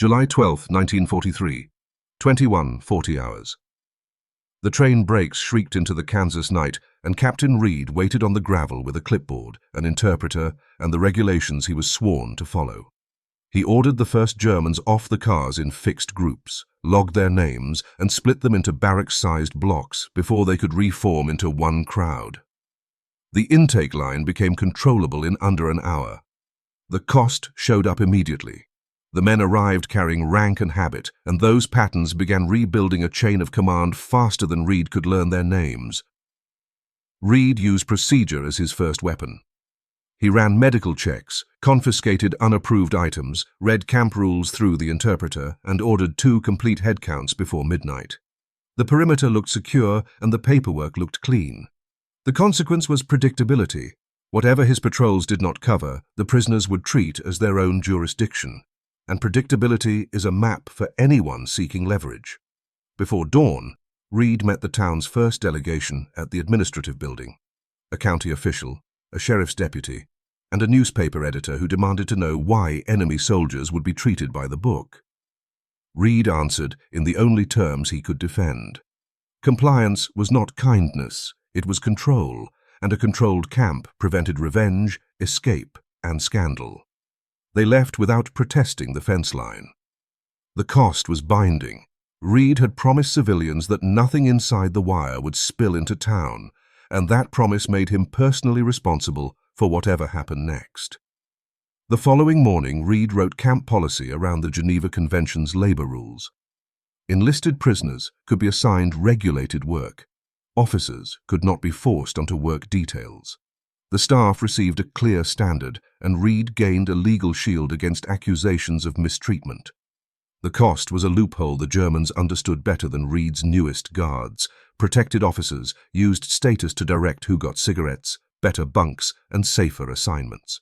July 12, 1943, 21:40 hours. The train brakes shrieked into the Kansas night, and Captain Reed waited on the gravel with a clipboard, an interpreter, and the regulations he was sworn to follow. He ordered the first Germans off the cars in fixed groups, logged their names, and split them into barracks-sized blocks before they could reform into one crowd. The intake line became controllable in under an hour. The cost showed up immediately. The men arrived carrying rank and habit, and those patterns began rebuilding a chain of command faster than Reed could learn their names. Reed used procedure as his first weapon. He ran medical checks, confiscated unapproved items, read camp rules through the interpreter, and ordered 2 complete head counts before midnight. The perimeter looked secure and the paperwork looked clean. The consequence was predictability. Whatever his patrols did not cover, the prisoners would treat as their own jurisdiction. And predictability is a map for anyone seeking leverage. Before dawn, Reed met the town's first delegation at the administrative building. A county official, a sheriff's deputy, and a newspaper editor who demanded to know why enemy soldiers would be treated by the book. Reed answered in the only terms he could defend. Compliance was not kindness, it was control, and a controlled camp prevented revenge, escape, and scandal. They left without protesting the fence line. The cost was binding. Reed had promised civilians that nothing inside the wire would spill into town, and that promise made him personally responsible for whatever happened next. The following morning, Reed wrote camp policy around the Geneva Convention's labor rules. Enlisted prisoners could be assigned regulated work. Officers could not be forced onto work details. The staff received a clear standard, and Reed gained a legal shield against accusations of mistreatment. The cost was a loophole the Germans understood better than Reed's newest guards. Protected officers used status to direct who got cigarettes, better bunks, and safer assignments.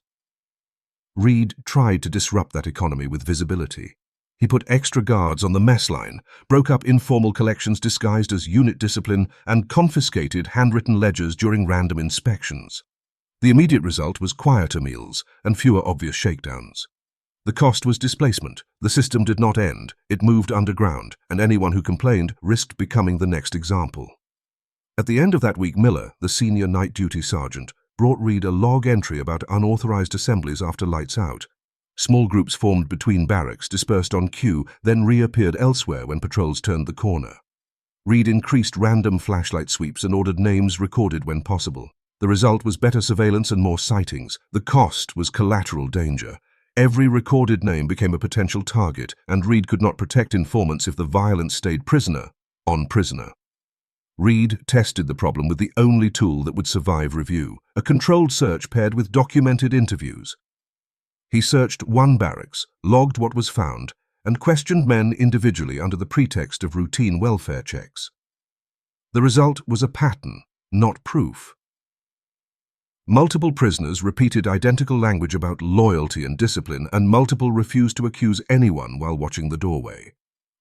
Reed tried to disrupt that economy with visibility. He put extra guards on the mess line, broke up informal collections disguised as unit discipline, and confiscated handwritten ledgers during random inspections. The immediate result was quieter meals and fewer obvious shakedowns. The cost was displacement. The system did not end. It moved underground, and anyone who complained risked becoming the next example. At the end of that week, Miller, the senior night duty sergeant, brought Reed a log entry about unauthorized assemblies after lights out. Small groups formed between barracks, dispersed on cue, then reappeared elsewhere when patrols turned the corner. Reed increased random flashlight sweeps and ordered names recorded when possible. The result was better surveillance and more sightings. The cost was collateral danger. Every recorded name became a potential target, and Reed could not protect informants if the violence stayed prisoner on prisoner. Reed tested the problem with the only tool that would survive review, a controlled search paired with documented interviews. He searched one barracks, logged what was found, and questioned men individually under the pretext of routine welfare checks. The result was a pattern, not proof. Multiple prisoners repeated identical language about loyalty and discipline, and multiple refused to accuse anyone while watching the doorway.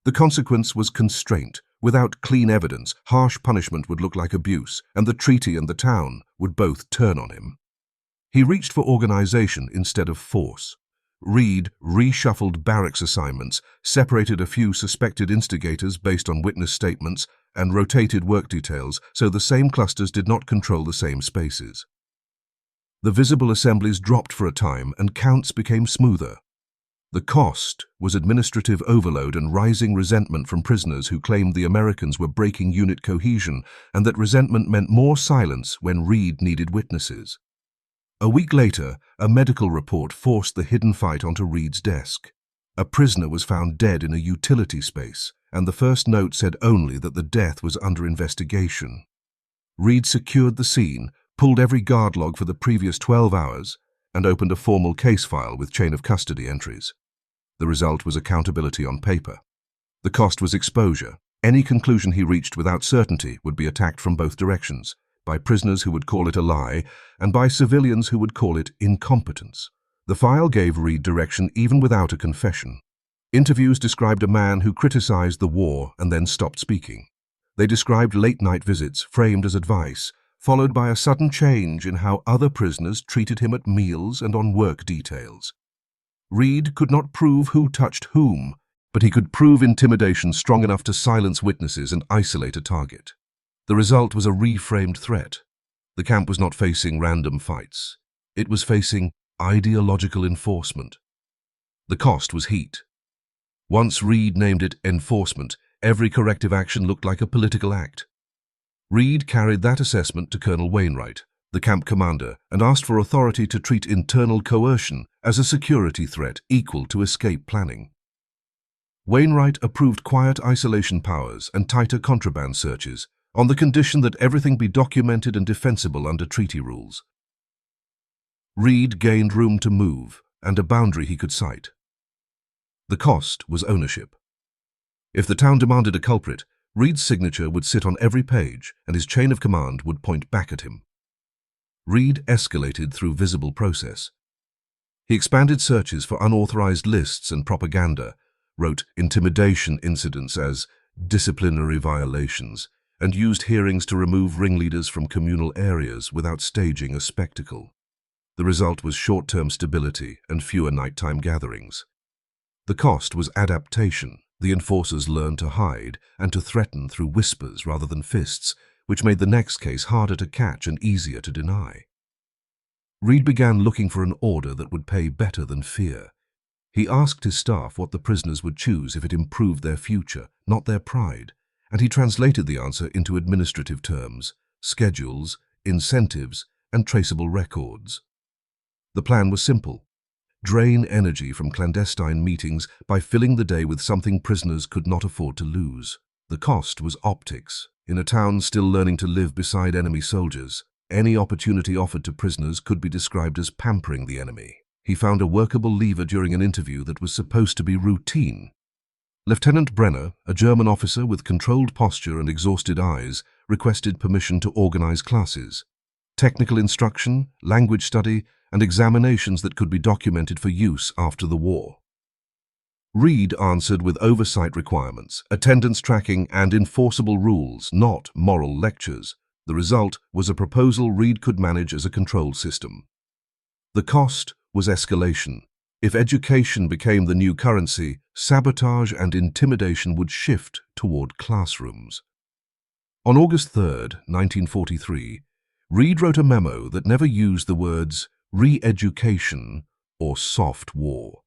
The consequence was constraint. Without clean evidence, harsh punishment would look like abuse, and the treaty and the town would both turn on him. He reached for organization instead of force. Reed reshuffled barracks assignments, separated a few suspected instigators based on witness statements, and rotated work details so the same clusters did not control the same spaces. The visible assemblies dropped for a time, and counts became smoother. The cost was administrative overload and rising resentment from prisoners who claimed the Americans were breaking unit cohesion, and that resentment meant more silence when Reed needed witnesses. A week later, a medical report forced the hidden fight onto Reed's desk. A prisoner was found dead in a utility space, and the first note said only that the death was under investigation. Reed secured the scene, pulled every guard log for the previous 12 hours, and opened a formal case file with chain of custody entries. The result was accountability on paper. The cost was exposure. Any conclusion he reached without certainty would be attacked from both directions, by prisoners who would call it a lie, and by civilians who would call it incompetence. The file gave Reed direction even without a confession. Interviews described a man who criticized the war and then stopped speaking. They described late-night visits framed as advice, followed by a sudden change in how other prisoners treated him at meals and on work details. Reed could not prove who touched whom, but he could prove intimidation strong enough to silence witnesses and isolate a target. The result was a reframed threat. The camp was not facing random fights. It was facing ideological enforcement. The cost was heat. Once Reed named it enforcement, every corrective action looked like a political act. Reed carried that assessment to Colonel Wainwright, the camp commander, and asked for authority to treat internal coercion as a security threat equal to escape planning. Wainwright approved quiet isolation powers and tighter contraband searches on the condition that everything be documented and defensible under treaty rules. Reed gained room to move and a boundary he could cite. The cost was ownership. If the town demanded a culprit, Reed's signature would sit on every page and his chain of command would point back at him. Reed escalated through visible process. He expanded searches for unauthorized lists and propaganda, wrote intimidation incidents as disciplinary violations, and used hearings to remove ringleaders from communal areas without staging a spectacle. The result was short-term stability and fewer nighttime gatherings. The cost was adaptation. The enforcers learned to hide and to threaten through whispers rather than fists, which made the next case harder to catch and easier to deny. Reed began looking for an order that would pay better than fear. He asked his staff what the prisoners would choose if it improved their future, not their pride, and he translated the answer into administrative terms, schedules, incentives, and traceable records. The plan was simple. Drain energy from clandestine meetings by filling the day with something prisoners could not afford to lose. The cost was optics. In a town still learning to live beside enemy soldiers, any opportunity offered to prisoners could be described as pampering the enemy. He found a workable lever during an interview that was supposed to be routine. Lieutenant Brenner, a German officer with controlled posture and exhausted eyes, requested permission to organize classes. Technical instruction, language study, and examinations that could be documented for use after the war. Reed answered with oversight requirements, attendance tracking, and enforceable rules, not moral lectures. The result was a proposal Reed could manage as a control system. The cost was escalation. If education became the new currency, sabotage and intimidation would shift toward classrooms. On August 3, 1943, Reed wrote a memo that never used the words re-education or soft war.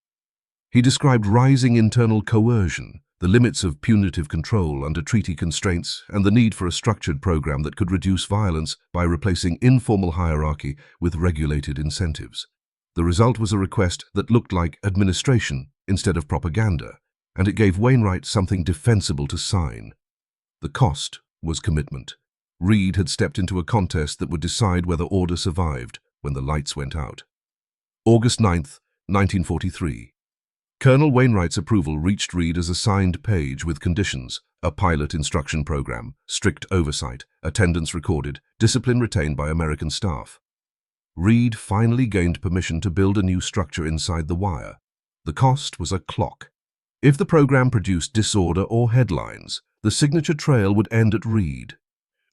He described rising internal coercion, the limits of punitive control under treaty constraints, and the need for a structured program that could reduce violence by replacing informal hierarchy with regulated incentives. The result was a request that looked like administration instead of propaganda, and it gave Wainwright something defensible to sign. The cost was commitment. Reed had stepped into a contest that would decide whether order survived when the lights went out. August 9, 1943. Colonel Wainwright's approval reached Reed as a signed page with conditions: a pilot instruction program, strict oversight, attendance recorded, discipline retained by American staff. Reed finally gained permission to build a new structure inside the wire. The cost was a clock. If the program produced disorder or headlines, the signature trail would end at Reed.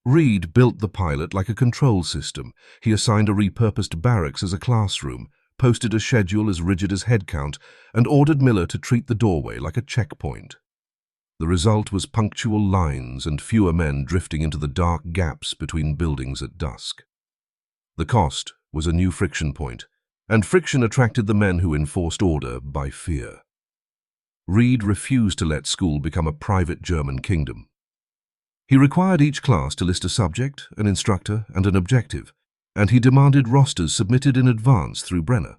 Reed built the pilot like a control system. He assigned a repurposed barracks as a classroom, posted a schedule as rigid as head count, and ordered Miller to treat the doorway like a checkpoint. The result was punctual lines and fewer men drifting into the dark gaps between buildings at dusk. The cost was a new friction point, and friction attracted the men who enforced order by fear. Reed refused to let school become a private German kingdom. He required each class to list a subject, an instructor, and an objective, and he demanded rosters submitted in advance through Brenner.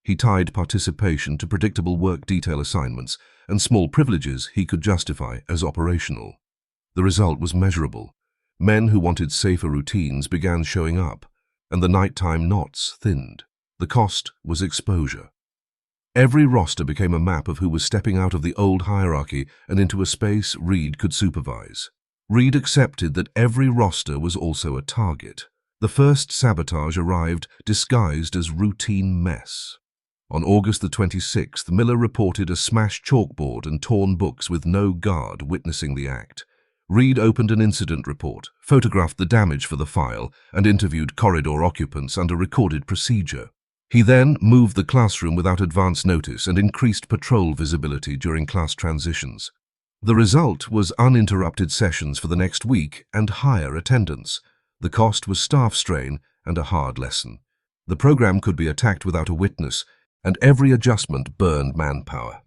He tied participation to predictable work detail assignments, and small privileges he could justify as operational. The result was measurable. Men who wanted safer routines began showing up, and the nighttime knots thinned. The cost was exposure. Every roster became a map of who was stepping out of the old hierarchy and into a space Reed could supervise. Reed accepted that every roster was also a target. The first sabotage arrived disguised as routine mess. On August the 26th, Miller reported a smashed chalkboard and torn books with no guard witnessing the act. Reed opened an incident report, photographed the damage for the file, and interviewed corridor occupants under recorded procedure. He then moved the classroom without advance notice and increased patrol visibility during class transitions. The result was uninterrupted sessions for the next week and higher attendance. The cost was staff strain and a hard lesson. The program could be attacked without a witness, and every adjustment burned manpower.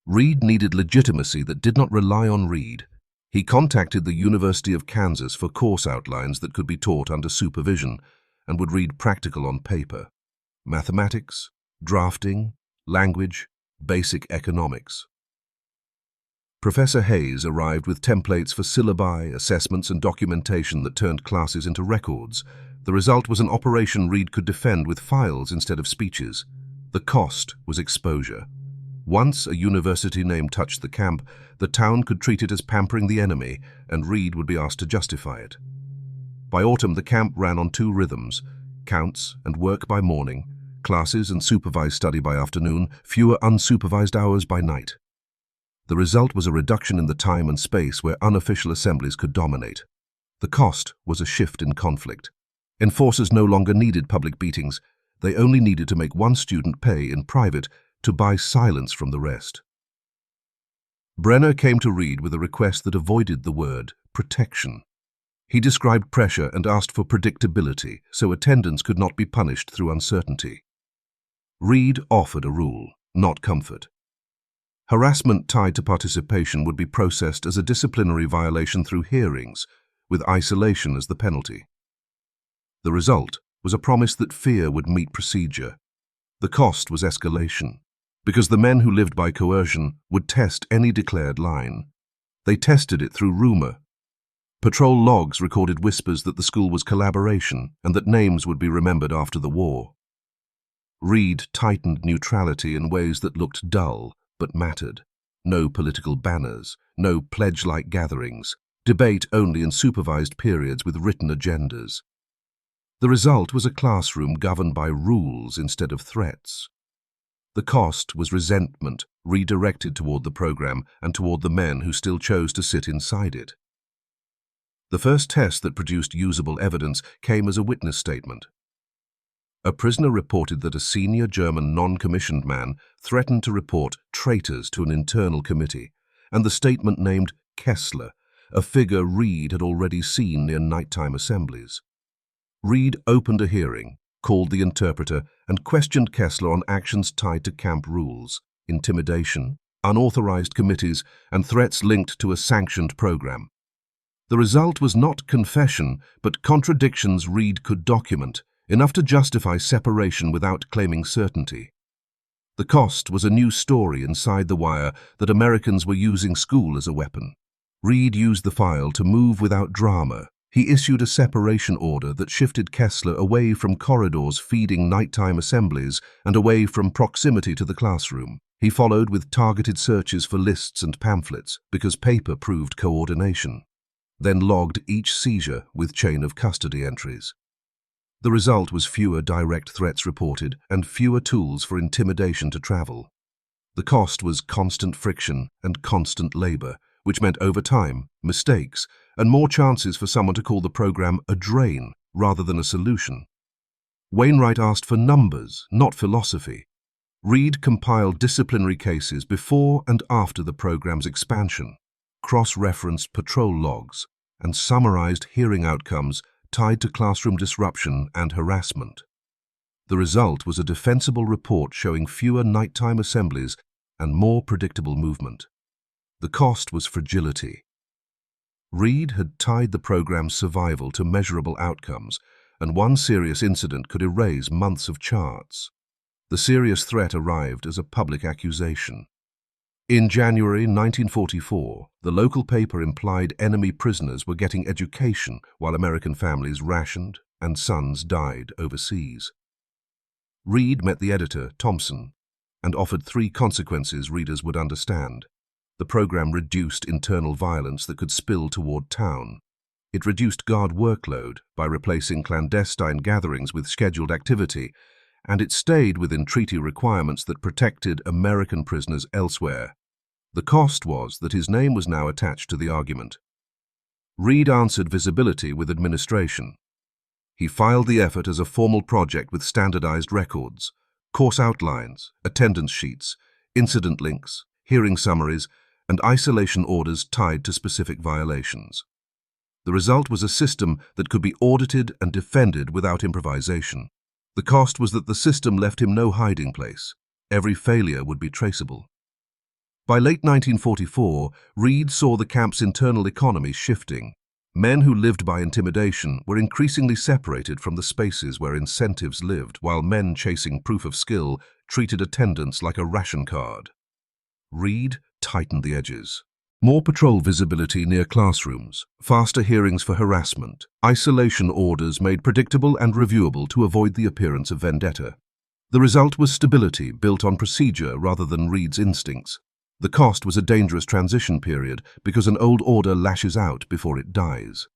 Reed needed legitimacy that did not rely on Reed. He contacted the University of Kansas for course outlines that could be taught under supervision and would read practical on paper. Mathematics, drafting, language, basic economics. Professor Hayes arrived with templates for syllabi, assessments, and documentation that turned classes into records. The result was an operation Reed could defend with files instead of speeches. The cost was exposure. Once a university name touched the camp, the town could treat it as pampering the enemy, and Reed would be asked to justify it. By autumn, the camp ran on two rhythms: counts and work by morning, classes and supervised study by afternoon, fewer unsupervised hours by night. The result was a reduction in the time and space where unofficial assemblies could dominate. The cost was a shift in conflict. Enforcers no longer needed public beatings. They only needed to make one student pay in private to buy silence from the rest. Brenner came to Reed with a request that avoided the word protection. He described pressure and asked for predictability, so attendance could not be punished through uncertainty. Reed offered a rule, not comfort. Harassment tied to participation would be processed as a disciplinary violation through hearings, with isolation as the penalty. The result was a promise that fear would meet procedure. The cost was escalation, because the men who lived by coercion would test any declared line. They tested it through rumor. Patrol logs recorded whispers that the school was collaboration and that names would be remembered after the war. Reed tightened neutrality in ways that looked dull but mattered. No political banners, no pledge-like gatherings, debate only in supervised periods with written agendas. The result was a classroom governed by rules instead of threats. The cost was resentment redirected toward the program and toward the men who still chose to sit inside it. The first test that produced usable evidence came as a witness statement. A prisoner reported that a senior German non-commissioned man threatened to report traitors to an internal committee, and the statement named Kessler, a figure Reed had already seen near nighttime assemblies. Reed opened a hearing, called the interpreter, and questioned Kessler on actions tied to camp rules, intimidation, unauthorized committees, and threats linked to a sanctioned program. The result was not confession, but contradictions Reed could document, enough to justify separation without claiming certainty. The cost was a new story inside the wire that Americans were using school as a weapon. Reed used the file to move without drama. He issued a separation order that shifted Kessler away from corridors feeding nighttime assemblies and away from proximity to the classroom. He followed with targeted searches for lists and pamphlets because paper proved coordination, then logged each seizure with chain of custody entries. The result was fewer direct threats reported and fewer tools for intimidation to travel. The cost was constant friction and constant labor, which meant overtime, mistakes, and more chances for someone to call the program a drain rather than a solution. Wainwright asked for numbers, not philosophy. Reed compiled disciplinary cases before and after the program's expansion, cross-referenced patrol logs, and summarized hearing outcomes tied to classroom disruption and harassment. The result was a defensible report showing fewer nighttime assemblies and more predictable movement. The cost was fragility. Reed had tied the program's survival to measurable outcomes, and one serious incident could erase months of charts. The serious threat arrived as a public accusation. In January 1944, the local paper implied enemy prisoners were getting education while American families rationed and sons died overseas. Reed met the editor, Thompson, and offered 3 consequences readers would understand. The program reduced internal violence that could spill toward town. It reduced guard workload by replacing clandestine gatherings with scheduled activity, and it stayed within treaty requirements that protected American prisoners elsewhere. The cost was that his name was now attached to the argument. Reed answered visibility with administration. He filed the effort as a formal project with standardized records, course outlines, attendance sheets, incident links, hearing summaries, and isolation orders tied to specific violations. The result was a system that could be audited and defended without improvisation. The cost was that the system left him no hiding place. Every failure would be traceable. By late 1944, Reed saw the camp's internal economy shifting. Men who lived by intimidation were increasingly separated from the spaces where incentives lived, while men chasing proof of skill treated attendance like a ration card. Reed tightened the edges. More patrol visibility near classrooms, faster hearings for harassment, isolation orders made predictable and reviewable to avoid the appearance of vendetta. The result was stability built on procedure rather than Reed's instincts. The cost was a dangerous transition period because an old order lashes out before it dies.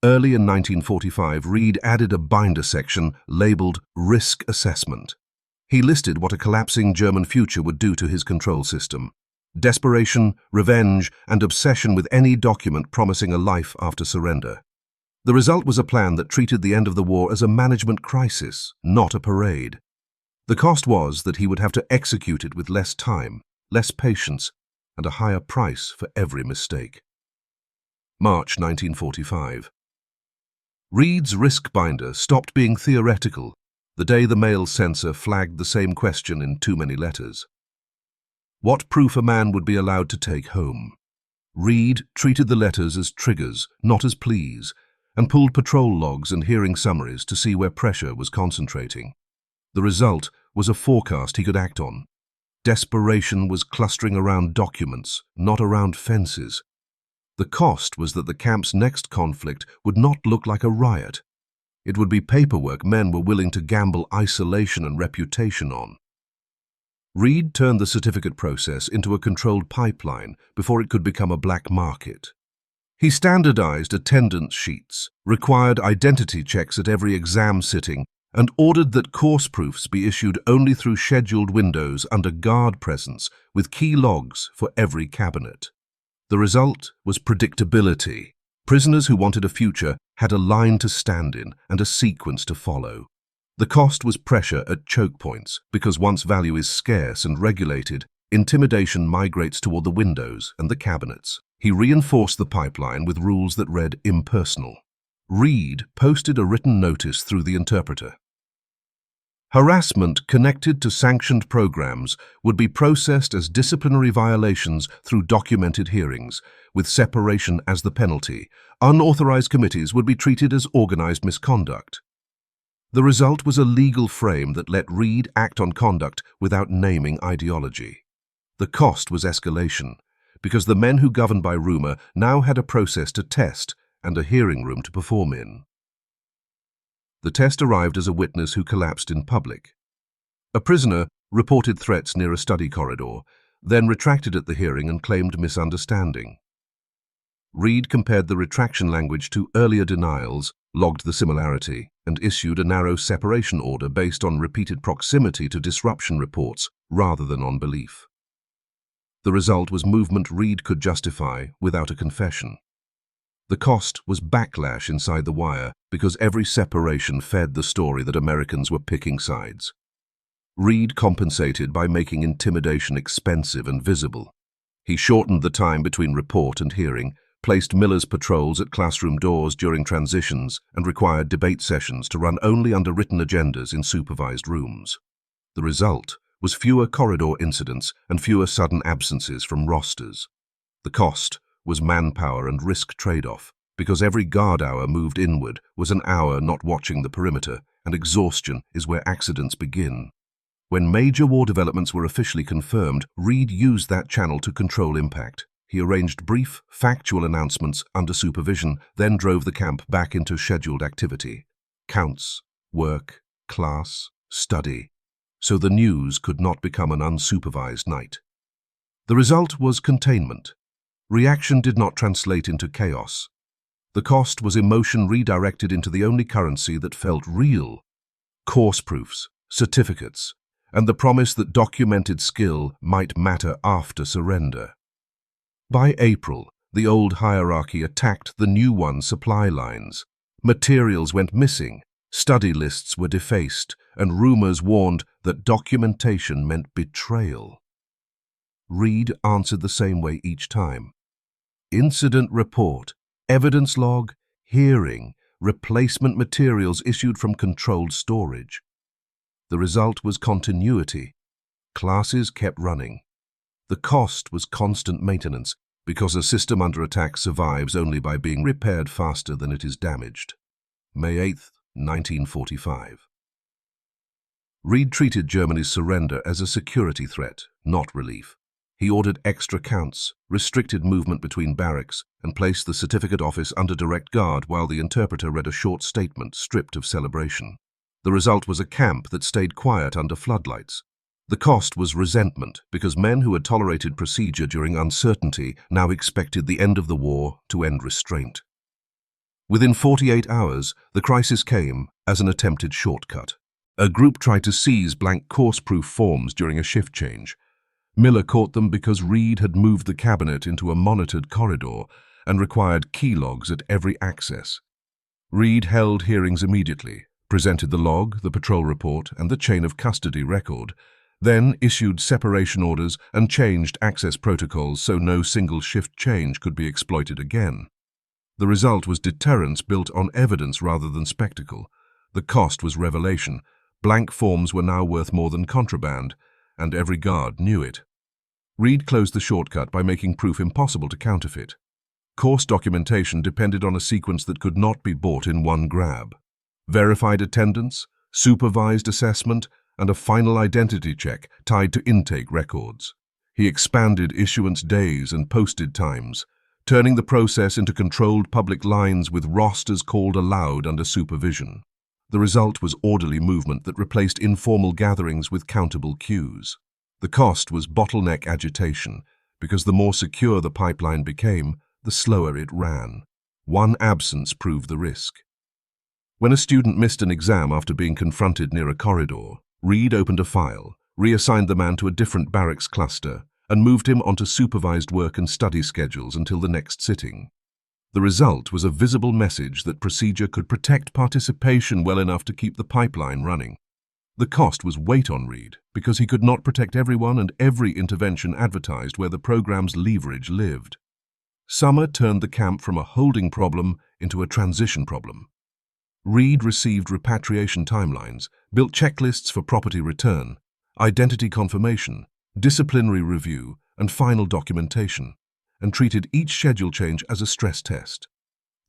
Early in 1945, Reed added a binder section labeled Risk Assessment. He listed what a collapsing German future would do to his control system. Desperation, revenge, and obsession with any document promising a life after surrender. The result was a plan that treated the end of the war as a management crisis, not a parade. The cost was that he would have to execute it with less time, less patience, and a higher price for every mistake. March 1945. Reed's risk binder stopped being theoretical the day the mail censor flagged the same question in too many letters. What proof a man would be allowed to take home? Reed treated the letters as triggers, not as pleas, and pulled patrol logs and hearing summaries to see where pressure was concentrating. The result was a forecast he could act on. Desperation was clustering around documents, not around fences. The cost was that the camp's next conflict would not look like a riot. It would be paperwork men were willing to gamble isolation and reputation on. Reed turned the certificate process into a controlled pipeline before it could become a black market. He standardized attendance sheets, required identity checks at every exam sitting, and ordered that course proofs be issued only through scheduled windows under guard presence with key logs for every cabinet. The result was predictability. Prisoners who wanted a future had a line to stand in and a sequence to follow. The cost was pressure at choke points, because once value is scarce and regulated, intimidation migrates toward the windows and the cabinets. He reinforced the pipeline with rules that read impersonal. Reed posted a written notice through the interpreter. Harassment connected to sanctioned programs would be processed as disciplinary violations through documented hearings, with separation as the penalty. Unauthorized committees would be treated as organized misconduct. The result was a legal frame that let Reed act on conduct without naming ideology. The cost was escalation, because the men who governed by rumor now had a process to test and a hearing room to perform in. The test arrived as a witness who collapsed in public. A prisoner reported threats near a study corridor, then retracted at the hearing and claimed misunderstanding. Reed compared the retraction language to earlier denials, logged the similarity, and issued a narrow separation order based on repeated proximity to disruption reports rather than on belief. The result was movement Reed could justify without a confession. The cost was backlash inside the wire because every separation fed the story that Americans were picking sides. Reed compensated by making intimidation expensive and visible. He shortened the time between report and hearing, placed Miller's patrols at classroom doors during transitions, and required debate sessions to run only under written agendas in supervised rooms. The result was fewer corridor incidents and fewer sudden absences from rosters. The cost was manpower and risk trade-off, because every guard hour moved inward was an hour not watching the perimeter, and exhaustion is where accidents begin. When major war developments were officially confirmed, Reed used that channel to control impact. He arranged brief, factual announcements under supervision, then drove the camp back into scheduled activity. Counts, work, class, study. So the news could not become an unsupervised night. The result was containment. Reaction did not translate into chaos. The cost was emotion redirected into the only currency that felt real: course proofs, certificates, and the promise that documented skill might matter after surrender. By April, the old hierarchy attacked the new one supply lines. Materials went missing, Study lists were defaced, and rumors warned that documentation meant betrayal. Reed answered the same way each time. Incident report, evidence log, hearing, replacement materials issued from controlled storage. The result was continuity. Classes kept running. The cost was constant maintenance, because a system under attack survives only by being repaired faster than it is damaged. May 8, 1945. Reed treated Germany's surrender as a security threat, not relief. He ordered extra counts, restricted movement between barracks, and placed the certificate office under direct guard while the interpreter read a short statement stripped of celebration. The result was a camp that stayed quiet under floodlights. The cost was resentment, because men who had tolerated procedure during uncertainty now expected the end of the war to end restraint. Within 48 hours, the crisis came as an attempted shortcut. A group tried to seize blank course-proof forms during a shift change. Miller caught them because Reed had moved the cabinet into a monitored corridor and required key logs at every access. Reed held hearings immediately, presented the log, the patrol report, and the chain of custody record, then issued separation orders and changed access protocols so no single shift change could be exploited again. The result was deterrence built on evidence rather than spectacle. The cost was revelation. Blank forms were now worth more than contraband, and every guard knew it. Reed closed the shortcut by making proof impossible to counterfeit. Course documentation depended on a sequence that could not be bought in one grab. Verified attendance, supervised assessment, and a final identity check tied to intake records. He expanded issuance days and posted times, turning the process into controlled public lines with rosters called aloud under supervision. The result was orderly movement that replaced informal gatherings with countable queues. The cost was bottleneck agitation, because the more secure the pipeline became, the slower it ran. One absence proved the risk. When a student missed an exam after being confronted near a corridor, Reed opened a file, reassigned the man to a different barracks cluster, and moved him onto supervised work and study schedules until the next sitting. The result was a visible message that procedure could protect participation well enough to keep the pipeline running. The cost was weight on Reed, because he could not protect everyone and every intervention advertised where the program's leverage lived. Summer turned the camp from a holding problem into a transition problem. Reed received repatriation timelines, built checklists for property return, identity confirmation, disciplinary review, and final documentation, and treated each schedule change as a stress test.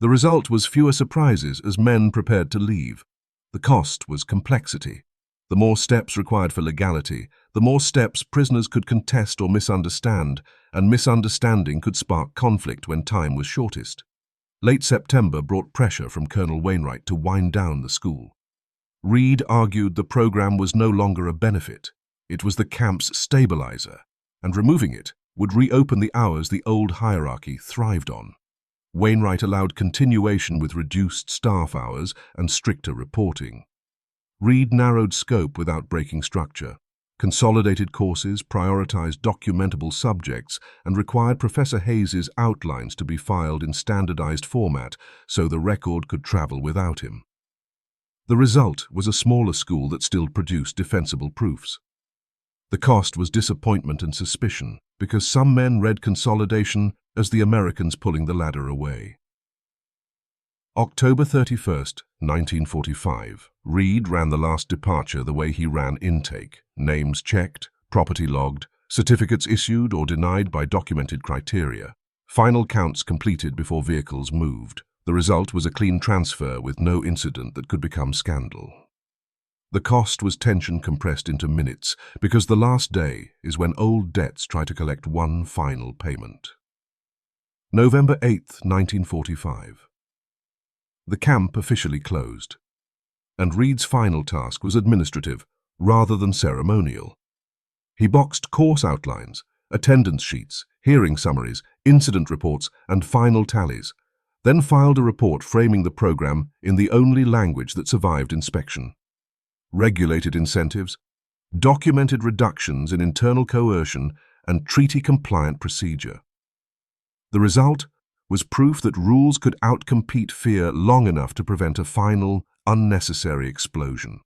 The result was fewer surprises as men prepared to leave. The cost was complexity. The more steps required for legality, the more steps prisoners could contest or misunderstand, and misunderstanding could spark conflict when time was shortest. Late September brought pressure from Colonel Wainwright to wind down the school. Reed argued the program was no longer a benefit. It was the camp's stabilizer, and removing it would reopen the hours the old hierarchy thrived on. Wainwright allowed continuation with reduced staff hours and stricter reporting. Reed narrowed scope without breaking structure, consolidated courses, prioritized documentable subjects, and required Professor Hayes's outlines to be filed in standardized format so the record could travel without him. The result was a smaller school that still produced defensible proofs. The cost was disappointment and suspicion, because some men read consolidation as the Americans pulling the ladder away. October 31st, 1945. Reed ran the last departure the way he ran intake: names checked, property logged, certificates issued or denied by documented criteria. Final counts completed before vehicles moved. The result was a clean transfer with no incident that could become scandal. The cost was tension compressed into minutes, because the last day is when old debts try to collect one final payment. November 8th, 1945. The camp officially closed, and Reed's final task was administrative rather than ceremonial. He boxed course outlines, attendance sheets, hearing summaries, incident reports, and final tallies, then filed a report framing the program in the only language that survived inspection. Regulated incentives, documented reductions in internal coercion, and treaty-compliant procedure. The result was proof that rules could outcompete fear long enough to prevent a final, unnecessary explosion.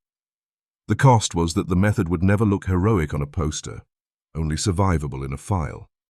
The cost was that the method would never look heroic on a poster, only survivable in a file.